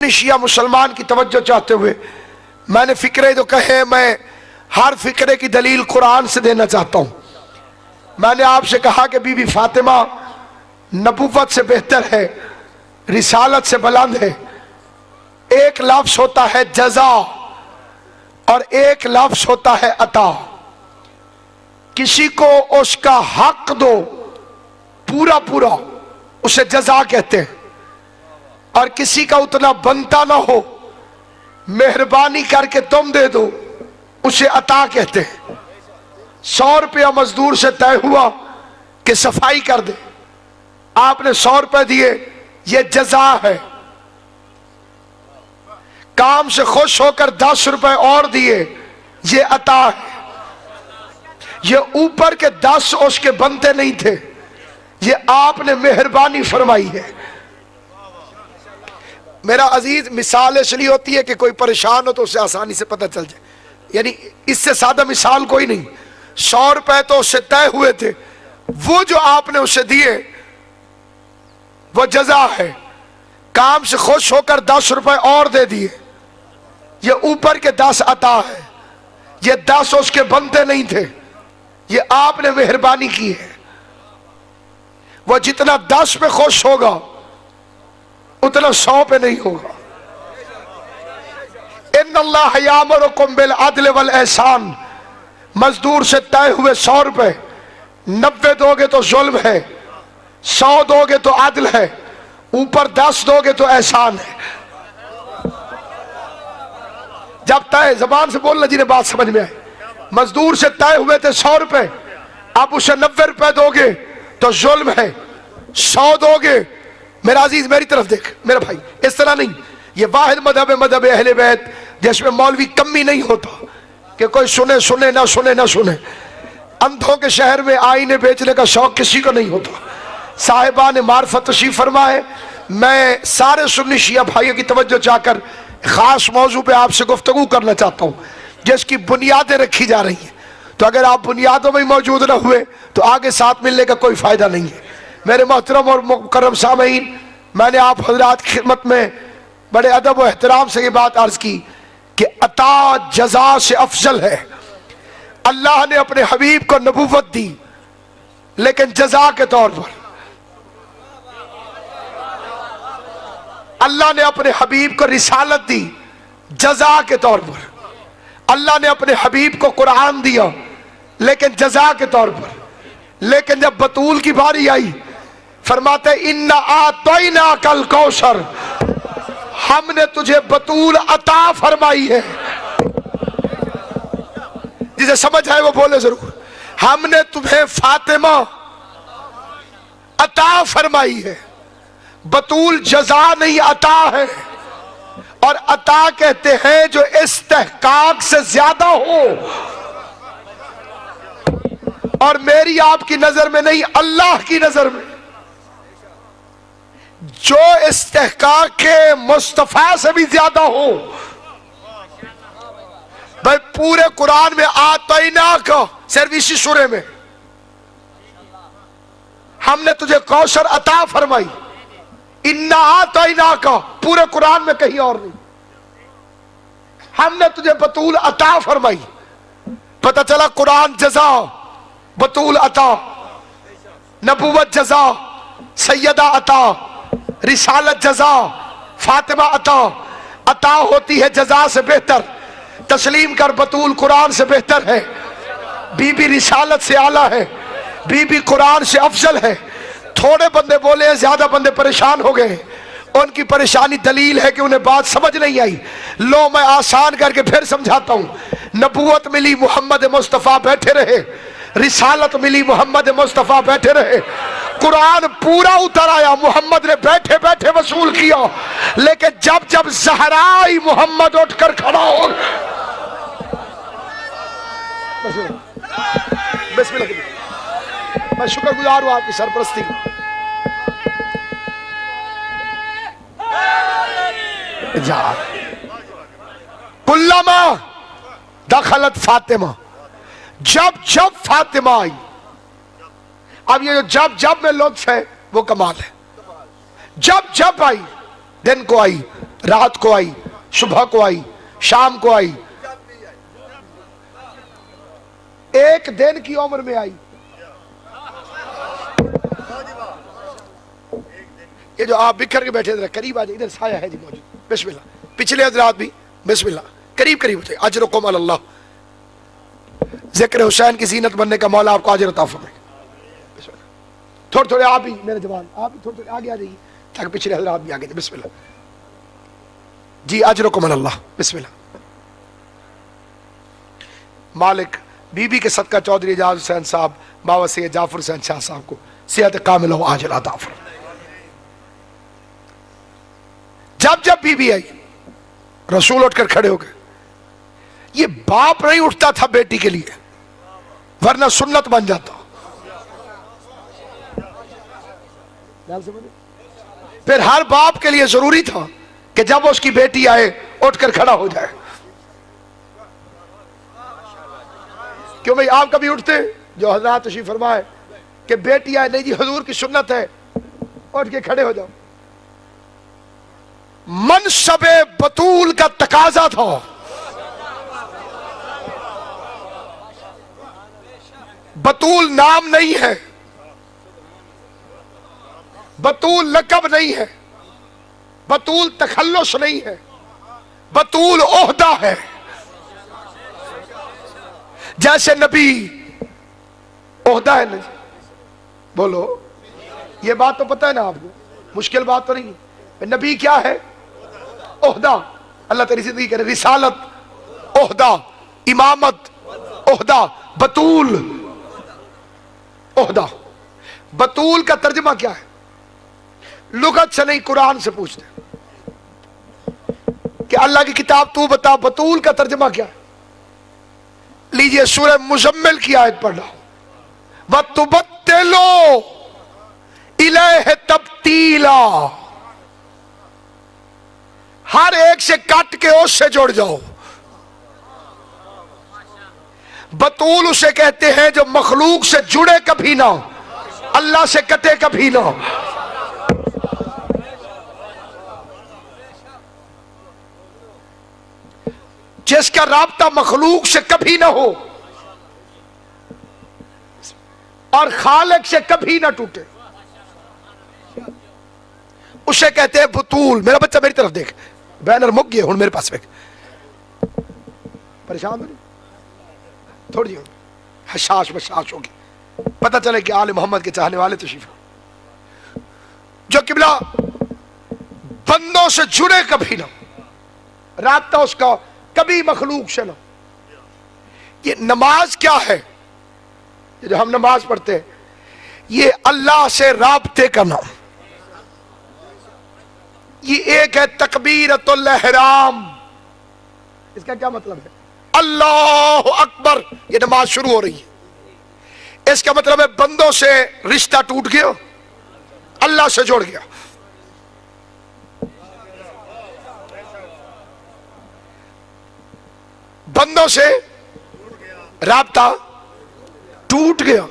शिया मुसलमान की तवज्जो चाहते हुए मैंने फिक्रे जो कहे, मैं हर फिक्रे की दलील कुरान से देना चाहता हूं। मैंने आपसे कहा कि बीबी फातिमा नबुव्वत से बेहतर है, रिसालत से बुलंद है। एक लफ्ज होता है जजा और एक लफ्ज होता है अता। किसी को उसका हक दो पूरा पूरा, उसे जजा कहते हैं, और किसी का उतना बनता ना हो, मेहरबानी करके तुम दे दो, उसे अता कहते हैं। 100 रुपया मजदूर से तय हुआ कि सफाई कर दे, आपने 100 रुपए दिए, ये जजा है। काम से खुश होकर 10 रुपए और दिए, ये अता है। ये ऊपर के 10 उसके बनते नहीं थे, ये आपने मेहरबानी फरमाई है। मेरा अजीज, मिसाल इसलिए होती है कि कोई परेशान हो तो उसे आसानी से पता चल जाए, यानी इससे सादा मिसाल कोई नहीं। 100 रुपए तो उससे तय हुए थे, वो जो आपने उसे दिए वो जजा है। काम से खुश होकर 10 रुपए और दे दिए, ये ऊपर के 10 अता है। ये 10 उसके बनते नहीं थे, ये आपने मेहरबानी की है। वो जितना 10 पे खुश होगा उतना 100 पे नहीं होगा। इन्नल्लाह यामुरुकुम बिल अदल वल एहसान। मजदूर से तय हुए 100 रुपए, 90 दोगे तो जुल्म है, 100 दोगे तो अदल है, ऊपर 10 दोगे तो एहसान है। जब तय, जबान से बोलना जिन्हें बात समझ में आए। मजदूर से तय हुए थे 100 रुपए, अब उसे 90 रुपए दोगे तो जुल्म है, 100 दोगे। मेरा अजीज मेरी तरफ देख मेरा भाई, इस तरह नहीं। ये वाहिद मजहब है, मजहब अहले बैत, जिसमें मौलवी कमी नहीं होता कि कोई सुने सुने ना सुने ना सुने। अंधों के शहर में आईने बेचने का शौक किसी को नहीं होता। साहिबान मार्फत तशरीफ फरमाए। मैं सारे सुन्नी शिया भाइयों की तवज्जो चाहकर खास मौजू पे आपसे गुफ्तगू करना चाहता हूँ, जिसकी बुनियादें रखी जा रही हैं। तो अगर आप बुनियादों में मौजूद न हुए तो आगे साथ मिलने का कोई फायदा नहीं है। मेरे मोहतरम और मुकर्रम सामईन, मैंने आप हजरात की खिदमत में बड़े अदब व एहतराम से ये बात अर्ज की कि अता जजा से अफजल है। अल्लाह ने अपने हबीब को नबूवत दी, लेकिन जजा के तौर पर। अल्लाह ने अपने हबीब को रिसालत दी, जजा के तौर पर। अल्लाह ने अपने हबीब को कुरान दिया, लेकिन जजा के तौर पर। लेकिन जब बतूल की बारी आई, फरमाते इन्ना आतैना कल कौसर, हमने तुझे बतूल अता फरमाई है। जिसे समझ आए वो बोले जरूर। हमने तुम्हें फातिमा अता फरमाई है। बतूल जजा नहीं, अता है। और अता कहते हैं जो इस्तेहकाक से ज्यादा हो, और मेरी आपकी नजर में नहीं, अल्लाह की नजर में जो इस्तेहकाक के मुस्तफा से भी ज्यादा हो। भाई पूरे कुरान में आतैना का सिर्फ इसी सूरे में हमने तुझे कौशर अता फरमाई। इन्ना आतैना का पूरे कुरान में कहीं और नहीं। हमने तुझे बतूल अता फरमाई। पता चला कुरान जजा, बतूल अता, नबुवत जजा, सैयदा अता, रिसालत जजा, फातिमा अता। अता होती है जजा से बेहतर। तस्लीम कर, बतूल कुरान से बेहतर है, बीबी रिसालत से आला है, बीबी कुरान से अफजल है। थोड़े बंदे बोले हैं, ज्यादा बंदे परेशान हो गए। उनकी परेशानी दलील है कि उन्हें बात समझ नहीं आई। लो मैं आसान करके फिर समझाता हूं। नबूवत मिली, मोहम्मद मुस्तफा बैठे रहे। रिसालत मिली, मोहम्मद मुस्तफा बैठे रहे। कुरान पूरा उतर आया, मोहम्मद ने बैठे बैठे वसूल किया। लेकिन जब जब ज़हरा आई, मोहम्मद उठकर खड़ा हो। बिस्मिल्लाह। मैं शुक्रगुजार हूं आपकी सरपरस्ती की। कुल्लमा दखलत फातिमा, जब जब फातिमा आई। अब ये जो जब जब में लुत्फ है वो कमाल है। जब जब आई, दिन को आई, रात को आई, सुबह को आई, शाम को आई, एक दिन की उम्र में आई। ये जो आप बिखर के बैठे, करीब आ जाए, इधर साया है जी मौजूद, बिस्मिल्लाह। पिछले हजरात भी बिस्मिल्लाह, करीब करीब हो जाए। अजरुकुम अल्लाह, जिक्र हुसैन की जीनत बनने का मौला आपको अजर अता फरमाए। थोड़े थोड़े आप भी मेरे जवान, आप भी थोड़े थोड़े आगे आ जाइए ताकि पिछले हजरात भी आगे जाए। बिस्मिल्लाह जी, अजरुकुम अल्लाह, बिस्मिल्लाह। मालिक बीबी के सदका चौधरी एजाज हुसैन साहब, बाबा सैयद जाफर हुसैन शाह साहब को सेहत कामिल व आजिल अता फरमाए। जब जब बीबी आई, रसूल उठकर खड़े हो गए। ये बाप नहीं उठता था बेटी के लिए, वरना सुन्नत बन जाता। फिर हर बाप के लिए जरूरी था कि जब उसकी बेटी आए उठकर खड़ा हो जाए। क्यों भाई, आप कभी उठते? जो हजरत तशरीफ फरमाए कि बेटी आए, नहीं जी हुजूर की सुन्नत है, उठ के खड़े हो जाओ। मनसबे बतूल का तकाजा था। बतूल नाम नहीं है, बतूल लकब नहीं है, बतूल तखल्लुस नहीं है, बतूल ओहदा है। जैसे नबी ओहदा है ना, बोलो, ये बात तो पता है ना आपको, मुश्किल बात तो नहीं है। नबी क्या है? ओहदा। अल्लाह तेरी जिंदगी करे, रिसालत ओहदा, इमामत ओहदा, बतूल ओहदा। बतूल का तर्जुमा क्या है? लुगत से नहीं, कुरान से पूछते कि अल्लाह की किताब तू बता, बतूल का तर्जुमा क्या है? लीजिए सूरह मुजम्मिल की आयत पढ़ लो, वतुबत्तिलो इलैहि तब्तीला। हर एक से काट के उससे जुड़ जाओ। बतूल उसे कहते हैं जो मखलूक से जुड़े कभी ना, अल्लाह से कटे कभी ना। जिसका राब्ता मखलूक से कभी ना हो और खालिक से कभी ना टूटे, उसे कहते हैं बतूल। मेरा बच्चा मेरी तरफ देख, बैनर मुक गए हूं मेरे पास। परेशान नहीं, थोड़ी हशाश बशाश होगी, पता चले कि आले मोहम्मद के चाहने वाले तशरीफ जो किबला बंदों से जुड़े कभी ना, राब्ता उसका कभी मखलूक से ना। ये नमाज क्या है? ये जो हम नमाज पढ़ते हैं, ये अल्लाह से राब्ते का नाम। ये एक है तकबीरतुल इहराम। इसका क्या मतलब है? अल्लाह अकबर, ये नमाज शुरू हो रही है। इसका मतलब है बंदों से रिश्ता टूट गया, अल्लाह से जुड़ गया। बंदों से राब्ता टूट गया,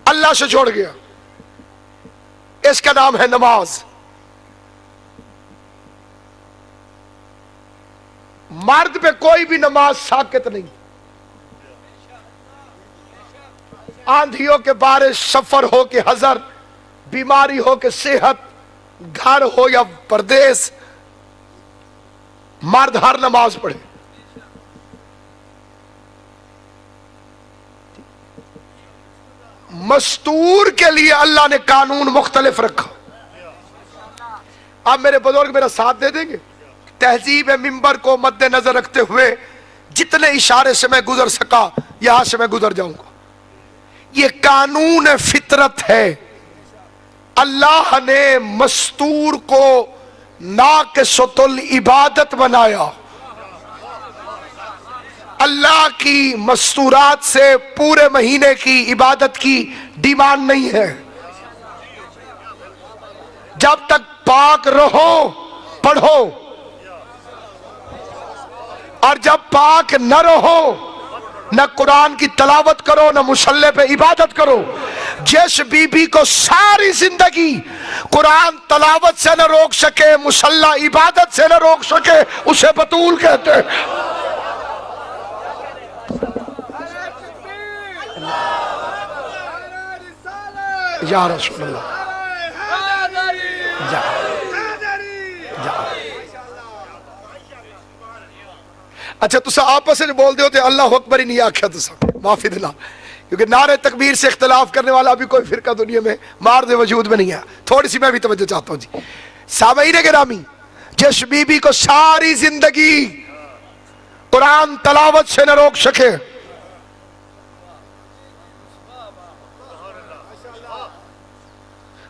अल्लाह से जोड़ गया। इसका नाम है नमाज। मर्द पे कोई भी नमाज साकित नहीं। आंधियों के बारिश, सफर हो के हजर, बीमारी हो के सेहत, घर हो या परदेश, मर्द हर नमाज पढ़े। मस्तूर के लिए अल्लाह ने कानून मुख्तलिफ रखा। अब मेरे बुजुर्ग मेरा साथ दे देंगे। तहजीब मिंबर को मद्देनजर रखते हुए जितने इशारे से मैं गुजर सका, यहां से मैं गुजर जाऊंगा। ये कानून फितरत है। अल्लाह ने मस्तूर को नाक़िसतुल इबादत बनाया। अल्लाह की मस्तूरात से पूरे महीने की इबादत की डिमांड नहीं है। जब तक पाक रहो पढ़ो, और जब पाक न रहो न कुरान की तलावत करो, न मुसल्ले पे इबादत करो। जिस बीबी को सारी जिंदगी कुरान तलावत से न रोक सके, मुसल्ला इबादत से न रोक सके, उसे बतूल कहते हैं। या रसूल अल्लाह, जा जा। अच्छा तुसा आपस में बोल दो तो अल्लाह अकबर ही नहीं आख्या तुसा, माफी दिला, क्योंकि नारे तकबीर से इख्तलाफ करने वाला अभी कोई फिरका दुनिया में मार दे वजूद में नहीं है। थोड़ी सी मैं भी तवज्जो चाहता हूँ जी। सामईन गिरामी, जिस बीबी को सारी जिंदगी कुरान तलावत से न रोक सके,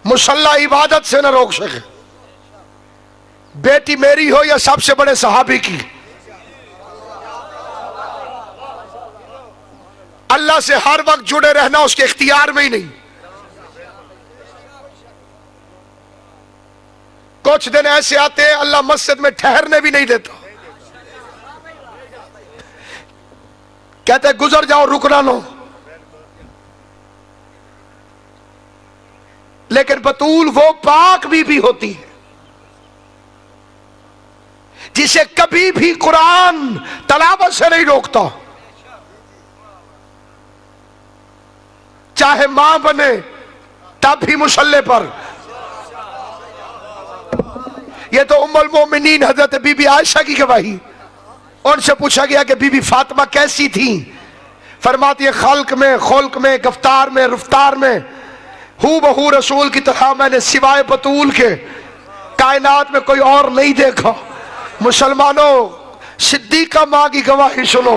मुसल्ला इबादत से न रोक सके, बेटी मेरी हो या सबसे बड़े सहाबी की, अल्लाह से हर वक्त जुड़े रहना उसके इख्तियार में ही नहीं। कुछ दिन ऐसे आते हैं अल्लाह मस्जिद में ठहरने भी नहीं देता, कहते गुजर जाओ रुकना लो। लेकिन बतूल वो पाक बीबी होती है जिसे कभी भी कुरान तलावत से नहीं रोकता, चाहे मां बने तब भी मुसल्ले पर। यह तो उम्मुल मोमिनीन हजरत बीबी आयशा की गवाही। उनसे पूछा गया कि बीबी फातिमा कैसी थी, फरमाती है खल्क में, खुल्क में, गिरफ्तार में, रफ्तार में हू बहू रसूल की तरह मैंने सिवाय बतूल के कायनात में कोई और नहीं देखा। मुसलमानों, सिद्दीका माँ की गवाही सुनो,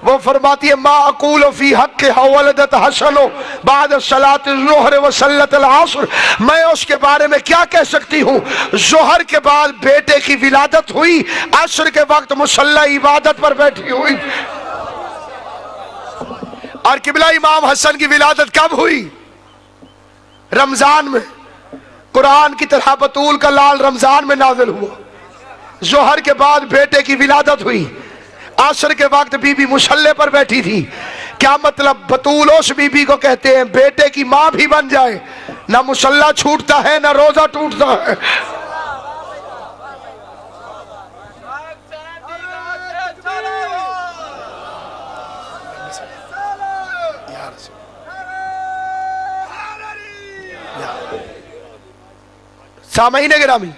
वो फरमाती है मा अकूल फी हक के हवलदत हसनो बाद सलात ज़ोहर व सल्लत अल असर, मैं उसके बारे में क्या कह सकती हूँ, जोहर के बाद बेटे की विलादत हुई, असर के वक्त मुसल्ला इबादत पर बैठी हुई। और किबला इमाम हसन की विलादत कब हुई? रमजान में। कुरान की तरह बतूल का लाल रमजान में नाजिल हुआ। जोहर के बाद बेटे की विलादत हुई, असर के वक्त बीबी मुसल्ले पर बैठी थी। क्या मतलब? बतूल उस बीबी को कहते हैं बेटे की मां भी बन जाए, ना मुसल्ला छूटता है ना रोजा टूटता है। सामईन गिरामी,